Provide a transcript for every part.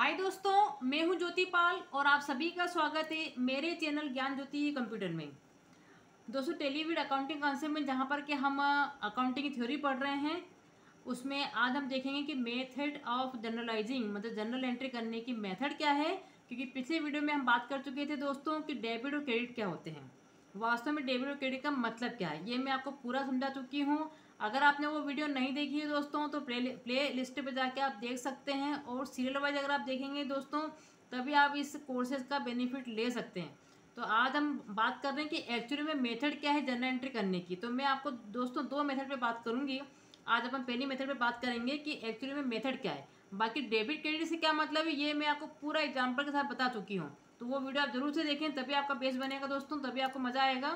हाय दोस्तों, मैं हूं ज्योति पाल और आप सभी का स्वागत है मेरे चैनल ज्ञान ज्योति कंप्यूटर में। दोस्तों, टेलीविड अकाउंटिंग कॉन्सेप्ट में जहां पर कि हम अकाउंटिंग की थ्योरी पढ़ रहे हैं, उसमें आज हम देखेंगे कि मेथड ऑफ जनरलाइजिंग मतलब जनरल एंट्री करने की मेथड क्या है। क्योंकि पिछले वीडियो में हम बात कर चुके थे दोस्तों कि डेबिट और क्रेडिट क्या होते हैं, वास्तव में डेबिट और क्रेडिट का मतलब क्या है, ये मैं आपको पूरा समझा चुकी हूँ। अगर आपने वो वीडियो नहीं देखी है दोस्तों तो प्ले लिस्ट पे जाके आप देख सकते हैं, और सीरियल वाइज अगर आप देखेंगे दोस्तों तभी आप इस कोर्सेज का बेनिफिट ले सकते हैं। तो आज हम बात कर रहे हैं कि एक्चुअली में मेथड क्या है जनरल एंट्री करने की। तो मैं आपको दोस्तों दो मेथड पे बात करूंगी। आज अपन पहली मेथड पे बात करेंगे कि एक्चुअली में मेथड क्या है। बाकी डेबिट क्रेडिट से क्या मतलब है ये मैं आपको पूरा एग्जाम्पल के साथ बता चुकी हूँ। तो वो वीडियो आप जरूर से देखें, तभी आपका बेस बनेगा दोस्तों, तभी आपको मजा आएगा।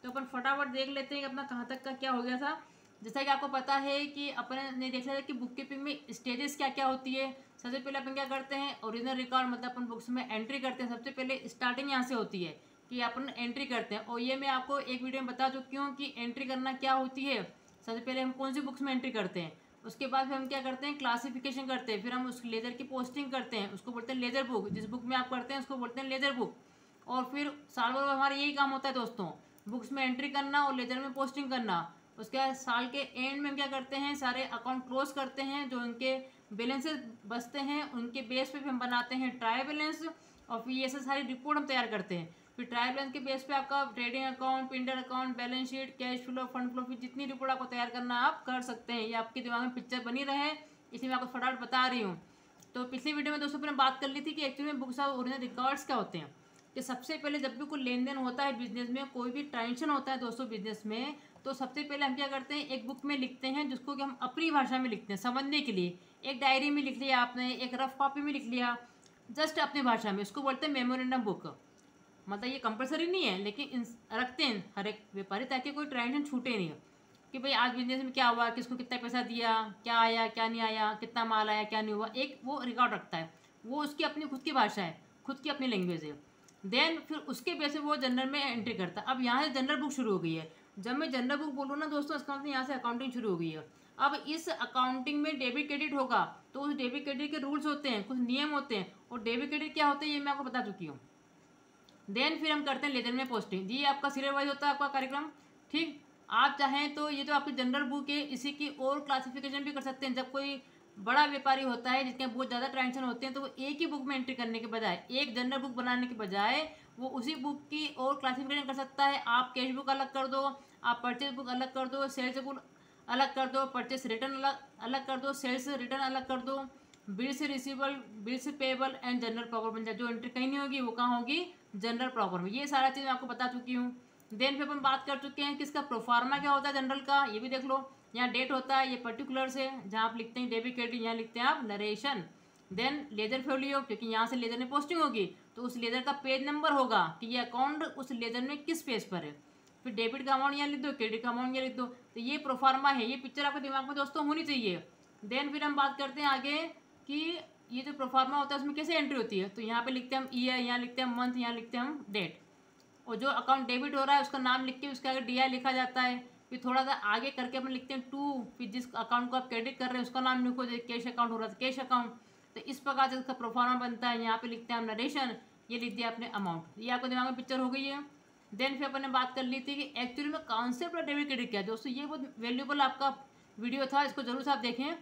तो अपन फटाफट देख लेते हैं कि अपना कहाँ तक का क्या हो गया था। जैसा कि आपको पता है कि अपन ने देख लिया था कि बुक कीपिंग में स्टेजेस क्या क्या होती है। सबसे पहले अपन क्या करते हैं, ओरिजिनल रिकॉर्ड मतलब अपन बुक्स में एंट्री करते हैं। सबसे पहले स्टार्टिंग यहाँ से होती है कि अपन एंट्री करते हैं, और ये मैं आपको एक वीडियो में बता चुकी हूँ कि एंट्री करना क्या होती है। सबसे पहले हम कौन सी बुक्स में एंट्री करते हैं, उसके बाद फिर हम क्या करते हैं, क्लासिफिकेशन करते हैं, फिर हम उस लेजर की पोस्टिंग करते हैं, उसको बोलते हैं लेजर बुक। जिस बुक में आप करते हैं उसको बोलते हैं लेजर बुक। और फिर साल भर हमारा यही काम होता है दोस्तों, बुक्स में एंट्री करना और लेजर में पोस्टिंग करना। उसके बाद साल के एंड में हम क्या करते हैं, सारे अकाउंट क्लोज करते हैं, जो उनके बैलेंसेस बचते हैं उनके बेस पे भी हम बनाते हैं ट्रायल बैलेंस, और फिर ये सब सारी रिपोर्ट हम तैयार करते हैं। फिर ट्रायल बैलेंस के बेस पे आपका trading account, Pindar account, balance sheet, cash flow, fund flow, फिर जितनी रिपोर्ट आपको तैयार करना आप कर सकते हैं। ये आपके दिमाग में पिक्चर बनी रहे इसलिए मैं आपको फटाफट बता रही हूँ। तो पिछली वीडियो में दोस्तों मैंने बात कर ली थी कि एक्चुअली में बुक्स ऑफ ओरिजिनल रिकॉर्ड्स क्या होते हैं। कि सबसे पहले जब भी कोई लेन देन होता है बिजनेस में, कोई भी ट्रांजेक्शन होता है दोस्तों बिजनेस में, तो सबसे पहले हम क्या करते हैं, एक बुक में लिखते हैं जिसको कि हम अपनी भाषा में लिखते हैं समझने के लिए। एक डायरी में लिख लिया आपने, एक रफ कॉपी में लिख लिया, जस्ट अपनी भाषा में, इसको बोलते हैं मेमोरेंडम बुक। मतलब ये कंपलसरी नहीं है लेकिन रखते हैं हर एक व्यापारी ताकि कोई ट्रांजेक्शन छूटे नहीं। कि भाई आज बिजनेस में क्या हुआ, किसको कितना पैसा दिया, क्या आया क्या नहीं आया, कितना माल आया क्या नहीं हुआ, एक वो रिकॉर्ड रखता है। वो उसकी अपनी खुद की भाषा है, खुद की अपनी लैंग्वेज है। देन फिर उसके बेस पे वो जनरल में एंट्री करता है। अब यहाँ से जनरल बुक शुरू हो गई है। जब मैं जनरल बुक बोलूँ ना दोस्तों, इसका मतलब यहाँ से अकाउंटिंग शुरू हो गई है। अब इस अकाउंटिंग में डेबिट क्रेडिट होगा, तो उस डेबिट क्रेडिट के रूल्स होते हैं, कुछ नियम होते हैं, और डेबिट क्रेडिट क्या होते हैं ये मैं आपको बता चुकी हूँ। देन फिर हम करते हैं लेजर में पोस्टिंग। ये आपका सीरियल वाइज होता है आपका कार्यक्रम। ठीक, आप चाहें तो ये तो आपकी जनरल बुक है, इसी की और क्लासिफिकेशन भी कर सकते हैं। जब कोई बड़ा व्यापारी होता है जिसके बहुत ज़्यादा ट्रांजेक्शन होते हैं, तो वो एक ही बुक में एंट्री करने के बजाय, एक जनरल बुक बनाने के बजाय, वो उसी बुक की और क्लासिफिकेशन कर सकता है। आप कैश बुक अलग कर दो, आप परचेज बुक अलग कर दो, सेल्स बुक अलग कर दो, परचेस रिटर्न अलग अलग कर दो, सेल्स रिटर्न अलग कर दो, बिल से रिसीवेबल, बिल से पेबल एंड जनरल प्रॉपर बन जाए। जो एंट्री कहीं नहीं होगी वो कहाँ होगी, जनरल प्रॉपर में। ये सारा चीज़ मैं आपको बता चुकी हूँ। देन फिर अपन बात कर चुके हैं कि इसका प्रोफार्मा क्या होता है जनरल का, ये भी देख लो। यहाँ डेट होता है, ये पर्टिकुलर्स है, जहाँ आप लिखते हैं डेबिट क्रेडिट, यहाँ लिखते हैं आप नरेशन। देन लेजर फोलियो, क्योंकि यहाँ से लेजर में पोस्टिंग होगी तो उस लेजर का पेज नंबर होगा कि ये अकाउंट उस लेजर में किस पेज पर है। फिर डेबिट का अमाउंट यहाँ लिख दो, क्रेडिट का अमाउंट यहाँ लिख दो। तो ये प्रोफार्मा है, ये पिक्चर आपके दिमाग में दोस्तों होनी चाहिए। देन फिर हम बात करते हैं आगे कि ये जो प्रोफार्मा होता है उसमें कैसे एंट्री होती है। तो यहाँ पे लिखते हैं हम ईयर, यहाँ लिखते हैं हम मंथ, यहाँ लिखते हैं हम डेट, और जो अकाउंट डेबिट हो रहा है उसका नाम लिख के उसके आगे डी लिखा जाता है। फिर थोड़ा सा आगे करके अपन लिखते हैं टू, फिर जिस अकाउंट को आप क्रेडिट कर रहे हैं उसका नाम लिखो, जैसे कैश अकाउंट हो रहा है कैश अकाउंट। तो इस प्रकार से इसका प्रोफार्मा बनता है। यहाँ पे लिखते हैं हम नरेशन, ये लिख दिया आपने अमाउंट। ये आपको दिमाग में पिक्चर हो गई है। देन फिर अपन ने बात कर ली थी कि एक्चुअली में कॉन्सेप्ट ऑफ डेबिट क्रेडिट क्या है। दोस्तों ये बहुत वैल्यूबल आपका वीडियो था, इसको जरूर से आप देखें।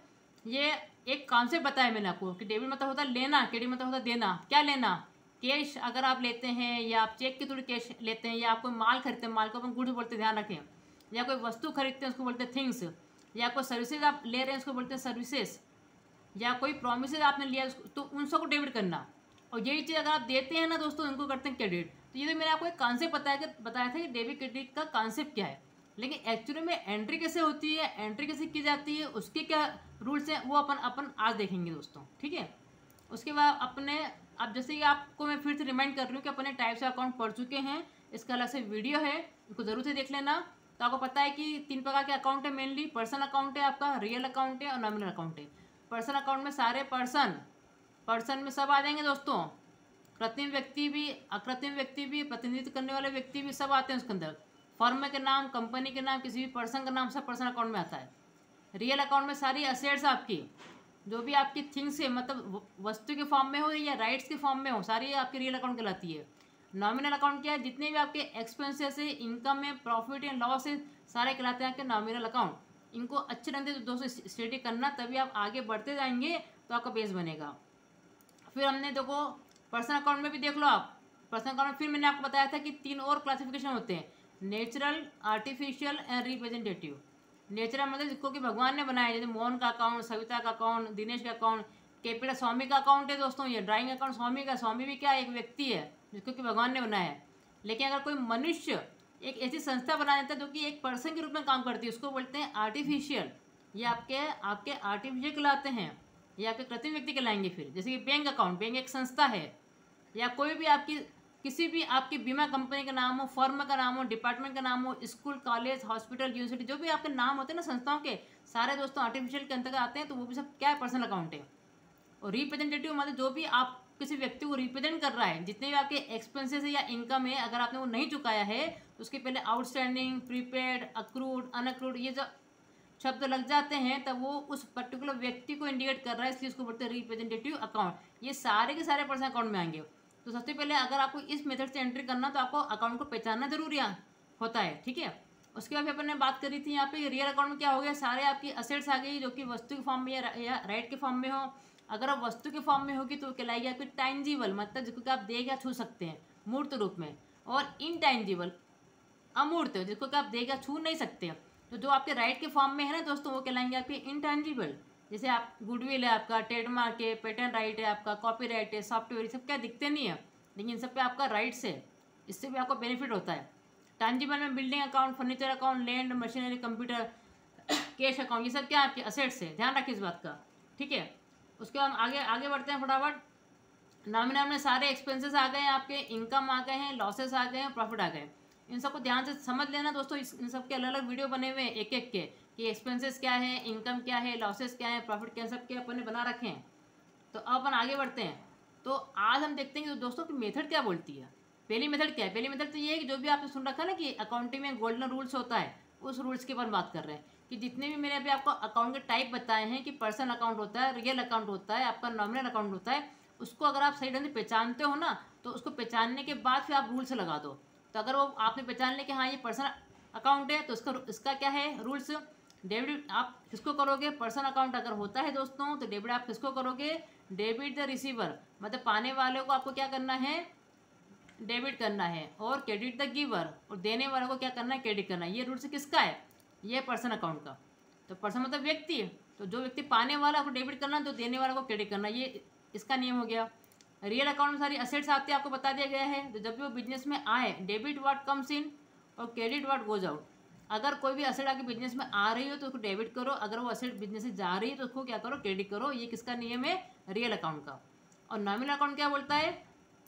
ये एक कॉन्सेप्ट बताया मैंने आपको कि डेबिट मतलब होता है लेना, क्रेडिट मतलब होता है देना। क्या लेना, कैश अगर आप लेते हैं या आप चेक के थ्रू कैश लेते हैं, या आप कोई माल खरीदते हैं, माल को अपन गुड्स बोलते हैं ध्यान रखें, या कोई वस्तु खरीदते हैं उसको बोलते हैं थिंग्स, या कोई सर्विसेज आप ले रहे हैं उसको बोलते हैं सर्विसेज, या कोई प्रोमिस आपने लिया तो उन सबको डेबिट करना। और यही चीज़ अगर आप देते हैं ना दोस्तों, उनको करते हैं क्रेडिट। तो ये तो मैंने आपको एक कॉन्सेप्ट बताया था कि डेबिट क्रेडिट का कॉन्सेप्ट क्या है। लेकिन एक्चुअली में एंट्री कैसे होती है, एंट्री कैसे की जाती है, उसके क्या रूल्स हैं, वो अपन आज देखेंगे दोस्तों। ठीक है, उसके बाद अपने, अब जैसे कि आपको मैं फिर से रिमाइंड कर रही हूँ कि अपने टाइप्स ऑफ अकाउंट पढ़ चुके हैं, इसका अलग से वीडियो है, उसको ज़रूर से देख लेना। तो आपको पता है कि 3 प्रकार के अकाउंट है मेनली। पर्सनल अकाउंट है आपका, रियल अकाउंट है और नॉमिनल अकाउंट है। पर्सनल अकाउंट में सारे पर्सन में सब आ जाएंगे दोस्तों, कृत्रिम व्यक्ति भी, अकृत्रिम व्यक्ति भी, प्रतिनिधित्व करने वाले व्यक्ति भी, सब आते हैं उसके अंदर। फर्म के नाम, कंपनी के नाम, किसी भी पर्सन का नाम, सब पर्सनल अकाउंट में आता है। रियल अकाउंट में सारी असेट्स आपकी, जो भी आपकी थिंग्स है, मतलब वस्तु के फॉर्म में हो या राइट्स के फॉर्म में हो, सारी आपकी रियल अकाउंट कहलाती है। नॉमिनल अकाउंट क्या है, जितने भी आपके एक्सपेंसेस है, इनकम है, प्रॉफिट एंड लॉस है, सारे कहलाते हैं आपके नॉमिनल अकाउंट। इनको अच्छे ढंग से दोस्तों स्टडी करना, तभी आप आगे बढ़ते जाएंगे तो आपका बेस बनेगा। फिर हमने देखो पर्सनल अकाउंट में भी देख लो आप। पर्सनल अकाउंट में फिर मैंने आपको बताया था कि 3 और क्लासिफिकेशन होते हैं, natural, artificial and representative. Natural मतलब जिसको कि भगवान ने बनाया, जैसे मोहन का अकाउंट, सविता का अकाउंट, दिनेश का अकाउंट, कैपिटल स्वामी का अकाउंट है दोस्तों। ये ड्राइंग अकाउंट स्वामी का, स्वामी भी क्या है, एक व्यक्ति है जिसको कि भगवान ने बनाया है। लेकिन अगर कोई मनुष्य एक ऐसी संस्था बना देता है जो कि एक पर्सन के रूप में काम करती है, उसको बोलते हैं आर्टिफिशियल। ये आपके आर्टिफिशियल कहलाते हैं, ये आपके कृत्रिम व्यक्ति कहलाएंगे। फिर जैसे कि बैंक अकाउंट, बैंक एक संस्था है, या कोई भी आपकी किसी भी आपकी बीमा कंपनी का नाम हो, फर्म का नाम हो, डिपार्टमेंट का नाम हो, स्कूल, कॉलेज, हॉस्पिटल, यूनिवर्सिटी, जो भी आपके नाम होते हैं ना संस्थाओं के, सारे दोस्तों आर्टिफिशियल के अंतर्गत आते हैं। तो वो भी सब क्या है, पर्सनल अकाउंट है। और रिप्रेजेंटेटिव मतलब जो भी आप किसी व्यक्ति को रिप्रेजेंट कर रहा है, जितने भी आपके एक्सपेंसेस है या इनकम है, अगर आपने वो नहीं चुकाया है तो उसके पहले आउटस्टैंडिंग, प्रीपेड, अक्रूड, अनअक्रूड, ये जो शब्द लग जाते हैं तब वो उस पर्टिकुलर व्यक्ति को इंडिकेट कर रहा है, इसलिए उसको बोलते हैं रिप्रेजेंटेटिव अकाउंट। ये सारे के सारे पर्सनल अकाउंट में आएंगे। तो सबसे पहले अगर आपको इस मेथड से एंट्री करना, तो आपको अकाउंट को पहचानना जरूरी होता है, ठीक है। उसके बाद अपन ने बात करी थी यहाँ पे रियल अकाउंट में क्या हो गया, सारे आपकी असेट्स आ गई जो कि वस्तु के फॉर्म में या राइट के फॉर्म में हो। अगर आप वस्तु के फॉर्म में होगी तो कहलाएगी आपकी टैंजिबल, मतलब जिसको कि आप देख या छू सकते हैं मूर्त रूप में, और इनटैंजिबल अमूर्त, जिसको कि आप देख या छू नहीं सकते। तो जो आपके राइट के फॉर्म में है ना दोस्तों, वो कहलाएंगे आपके इनटैंजिबल। जैसे आप गुडविल है आपका, ट्रेडमार्क है, पेटेंट राइट है आपका, कॉपीराइट है, सॉफ्टवेयर, ये सब क्या दिखते नहीं है, लेकिन इन सब पे आपका राइट्स है, इससे भी आपको बेनिफिट होता है। टैंजिबल में building account, furniture account, land, machinery, computer, cash account, ये सब क्या आपके असेट्स है, ध्यान रखिए इस बात का, ठीक है। उसके बाद आगे आगे बढ़ते हैं फटाफट। नॉमिनल में सारे एक्सपेंसेस आ गए हैं आपके, इनकम आ गए हैं, लॉसेस आ गए हैं, प्रॉफिट आ गए। इन सबको ध्यान से समझ लेना दोस्तों। इन सब के अलग अलग वीडियो बने हुए हैं एक एक के, कि एक्सपेंसेस क्या है, इनकम क्या है, लॉसेस क्या है, प्रॉफिट क्या है, सब के अपन ने बना रखे हैं। तो अब अपन आगे बढ़ते हैं। तो आज हम देखते हैं कि दोस्तों की मेथड क्या बोलती है। पहली मेथड क्या है, पहली मेथड तो ये है कि जो भी आपने सुन रखा है ना कि अकाउंटिंग में गोल्डन रूल्स होता है, उस रूल्स के अपन बात कर रहे हैं। कि जितने भी मैंने अभी आपको अकाउंट के टाइप बताए हैं कि पर्सनल अकाउंट होता है, रियल अकाउंट होता है, आपका नॉमिनल अकाउंट होता है, उसको अगर आप सही ढंग से पहचानते हो ना, तो उसको पहचानने के बाद फिर आप रूल्स लगा दो। तो अगर वो आपने पहचान लिया कि हाँ ये पर्सनल अकाउंट है, तो इसका क्या है रूल्स। डेबिट आप किसको करोगे, पर्सनल अकाउंट अगर होता है दोस्तों, तो डेबिट आप किसको करोगे, डेबिट द रिसीवर, मतलब पाने वाले को आपको क्या करना है, डेबिट करना है, और क्रेडिट द गिवर, और देने वाले को क्या करना है, क्रेडिट करना है। ये रूल्स किसका है, ये पर्सनल अकाउंट का। तो पर्सन मतलब व्यक्ति है, तो जो व्यक्ति पाने वाला को डेबिट करना, तो देने वाला को क्रेडिट करना, ये इसका नियम हो गया। रियल अकाउंट में सारी असेट्स आती है, आपको बता दिया गया है। तो जब भी वो बिजनेस में आए, डेबिट व्हाट कम्स इन और क्रेडिट व्हाट गोज आउट। अगर कोई भी असेट आपके बिजनेस में आ रही हो तो उसको डेबिट करो, अगर वो असेट बिजनेस से जा रही है तो उसको क्या करो, क्रेडिट करो। ये किसका नियम है, रियल अकाउंट का। और नॉमिनल अकाउंट क्या बोलता है,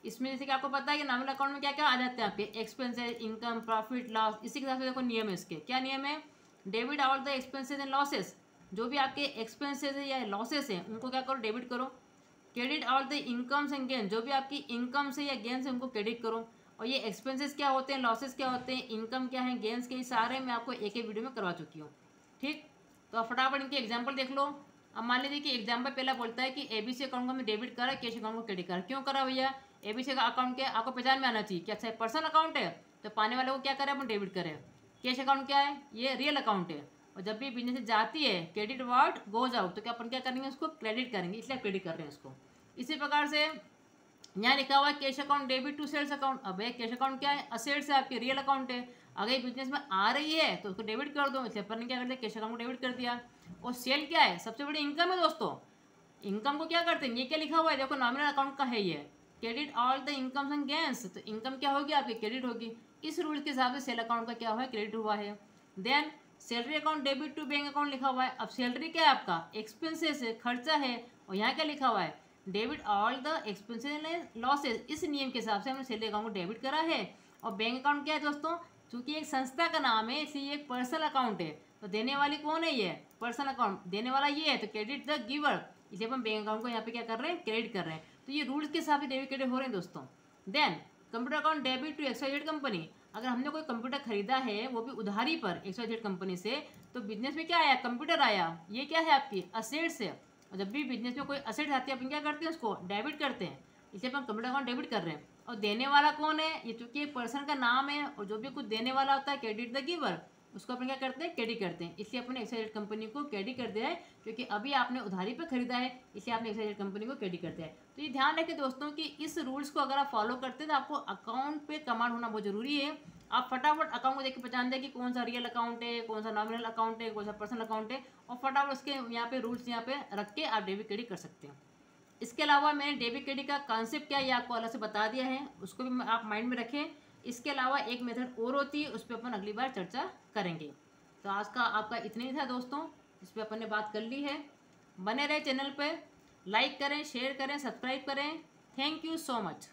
इसमें जैसे कि आपको पता है कि नॉमिनल अकाउंट में क्या क्या आ जाते हैं आपके एक्सपेंसेस, इनकम, प्रॉफिट, लॉस। इसी के हिसाब से देखो नियम है इसके, क्या नियम है, debit all the expenses and losses. जो भी आपके एक्सपेंसेस है या लॉसेस हैं उनको क्या करो, डेबिट करो। Credit all the incomes and gain, जो भी आपकी इनकम से या गेन से उनको क्रेडिट करो। और ये एक्सपेंसेस क्या होते हैं, लॉसेस क्या होते हैं, इनकम क्या है, गेन्स के, सारे मैं आपको एक एक वीडियो में करवा चुकी हूँ, ठीक। तो आप फटाफट इनके एग्जाम्पल देख लो। अब मान लीजिए कि एग्जाम्पल पहला बोलता है कि एबीसी अकाउंट को हमने डेबिट करा, कैश अकाउंट को क्रेडिट करा। क्यों करा भैया, एबीसी का अकाउंट क्या आपको पहचान में आना चाहिए कि अच्छा पर्सनल अकाउंट है, तो पाने वाले को क्या करें, अपन डेबिट करें। कैश अकाउंट क्या है, ये रियल अकाउंट है, और जब भी बिजनेस से जाती है, क्रेडिट वर्ड गोज आउट, तो क्या अपन क्या करेंगे, उसको क्रेडिट करेंगे, इसलिए क्रेडिट कर रहे हैं उसको। इसी प्रकार से यहाँ लिखा हुआ है cash account debit to sales account. अब कैश अकाउंट क्या है, असेट्स है आपके, रियल अकाउंट है। अगर बिजनेस में आ रही है तो उसको डेबिट कर दो, इसलिए अपन ने क्या कर दिया, कैश अकाउंट को डेबिट कर दिया। और सेल क्या है, सबसे बड़ी इनकम है दोस्तों। इनकम को क्या करते हैं, ये क्या लिखा हुआ है, देखो नॉमिनल अकाउंट का है ये, credit all the incomes and gains. तो इनकम क्या होगी आपकी, क्रेडिट होगी। इस रूल के हिसाब से सेल अकाउंट का क्या हुआ है, क्रेडिट हुआ है। Then salary account debit to bank account लिखा हुआ है। अब सैलरी क्या है आपका, एक्सपेंसेस है, खर्चा है, और यहाँ क्या लिखा हुआ है, debit all the expenses and losses. इस नियम के हिसाब से हमने सैलरी अकाउंट को डेबिट करा है। और बैंक अकाउंट क्या है दोस्तों, चूंकि एक संस्था का नाम है इसलिए एक पर्सनल अकाउंट है, तो देने वाली कौन है, ये पर्सनल अकाउंट, देने वाला ये है, तो क्रेडिट द गिवर, इसलिए हम बैंक अकाउंट को यहाँ पे क्या कर रहे हैं, क्रेडिट कर रहे हैं। तो ये रूल्स के हिसाब से डेबिट क्रेडिट हो रहे हैं दोस्तों। Then computer account debit to XYZ company. अगर हमने कोई कंप्यूटर खरीदा है, वो भी उधारी पर XYZ कंपनी से, तो बिजनेस में क्या आया, कंप्यूटर आया, ये क्या है आपकी असेट्स है। और जब भी बिजनेस में कोई असेट आती है अपन क्या करते हैं, उसको डेबिट करते हैं, इसलिए अपन कंप्यूटर अकाउंट डेबिट कर रहे हैं। और देने वाला कौन है, ये चूंकि एक पर्सन का नाम है और जो भी कुछ देने वाला होता है क्रेडिट द गिवर, उसको अपन क्या करते हैं, क्रेडिट करते हैं। इसलिए अपने एक्सवाइजेड कंपनी को क्रेडिट कर दिया है, क्योंकि अभी आपने उधारी पे खरीदा है, इसलिए आपने एक्सवाइजेड कंपनी को क्रेडिट कर दिया है। तो ये ध्यान रखें दोस्तों कि इस रूल्स को अगर आप फॉलो करते हैं तो आपको अकाउंट पे कमांड होना बहुत जरूरी है। आप फटाफट अकाउंट को देख के पहचान दें कि कौन सा रियल अकाउंट है, कौन सा नॉमिनल अकाउंट है, कौन सा पर्सनल अकाउंट है, और फटाफट उसके यहाँ पे रूल्स यहाँ पे रख के आप डेबिट क्रेडिट कर सकते हैं। इसके अलावा मैंने डेबिट क्रेडिट का कॉन्सेप्ट क्या है ये आपको अलग से बता दिया है, उसको भी आप माइंड में रखें। इसके अलावा एक मेथड और होती है, उस पर अपन अगली बार चर्चा करेंगे। तो आज का आपका इतना ही था दोस्तों, इस पर अपन ने बात कर ली है। बने रहे चैनल पे, लाइक करें, शेयर करें, सब्सक्राइब करें। Thank you so much.